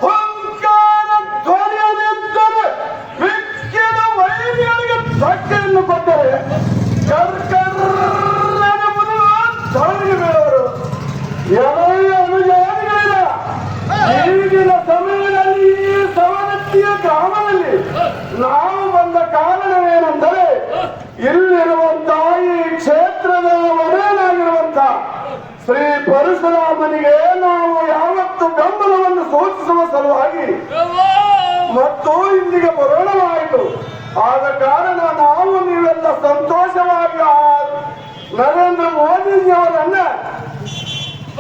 ಹುಂಕಾರ ಧ್ವನಿಯಲ್ಲಿದ್ದರೆ ವಿಕ್ಕಿದ ವೈರಿಗಳಿಗೆ ಧಕ್ಕೆಯನ್ನು ಕೊಟ್ಟರೆ ಕರ್ಕರ್ರನೆ ಮುರಿಯುವ ಧವನಿಗೆ ಬೀಳವರು. ಎಳೆಯ ಅನುಯಾಯಿಗಳಿಲ್ಲ. ಈಗಿನ ಸಮಯದಲ್ಲಿ ಈ ಸವದತ್ತಿಯ ಗ್ರಾಮದಲ್ಲಿ ನಾವು ಬಂದ ಕಾರಣವೇನೆಂದರೆ ಇಲ್ಲಿರುವಂತಹ ಈ ಕ್ಷೇತ್ರದ ಒಡೆಯನಾಗಿರುವಂತ ಶ್ರೀ ಪರಶುರಾಮನಿಗೆ ನಾವು ಯಾವತ್ತು ಬೆಂಬಲವನ್ನು ಸೂಚಿಸುವ ಸಲುವಾಗಿ ಮತ್ತು ಇಲ್ಲಿಗೆ ಬರೋಣವಾಯಿತು. ಆದ ಕಾರಣ ನಾವು ನೀವೆಲ್ಲ ಸಂತೋಷವಾಗಿ ನರೇಂದ್ರ ಮೋದಿಜಿಯವರನ್ನ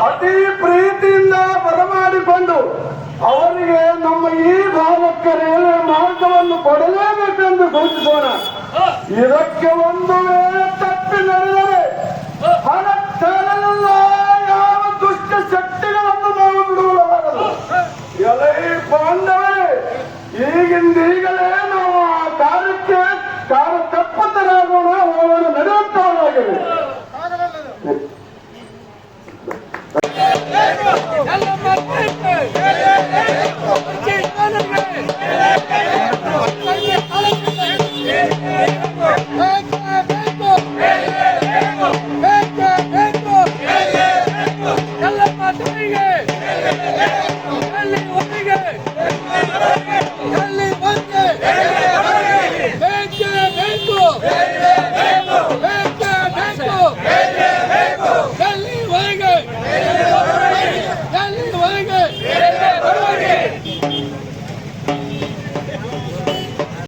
ಅತಿ ಪ್ರೀತಿಯಿಂದ ಬರಮಾಡಿಕೊಂಡು ಅವರಿಗೆ ನಮ್ಮ ಈ ಭಾಗಕ್ಕೆ ರೈಲ್ವೆ ಮಾರ್ಗವನ್ನು ಕೊಡಲೇಬೇಕೆಂದು ಸೂಚಿಸೋಣ. ಇದಕ್ಕೆ ಒಂದು ವೇಳೆ ತಪ್ಪಿ ನಡೆದರೆ ಹಣಕ್ಕಾಗಲ್ಲ ಯಾವ ದುಷ್ಟ ಶಕ್ತಿಗಳನ್ನು ನಾವು ಬಿಡುವುದಾಗದು. ಎಲೈ ಬಾಂಧವರೇ, ಈಗಿಂದೀಗಲೇ ನಾವು ಆ ಕಾರ್ಯಕ್ಕೆ ತಪ್ಪತರಾಗೋಣ, ಹೋಗೋಣ, ನಡೆಯುತ್ತವರಾಗಿದೆ.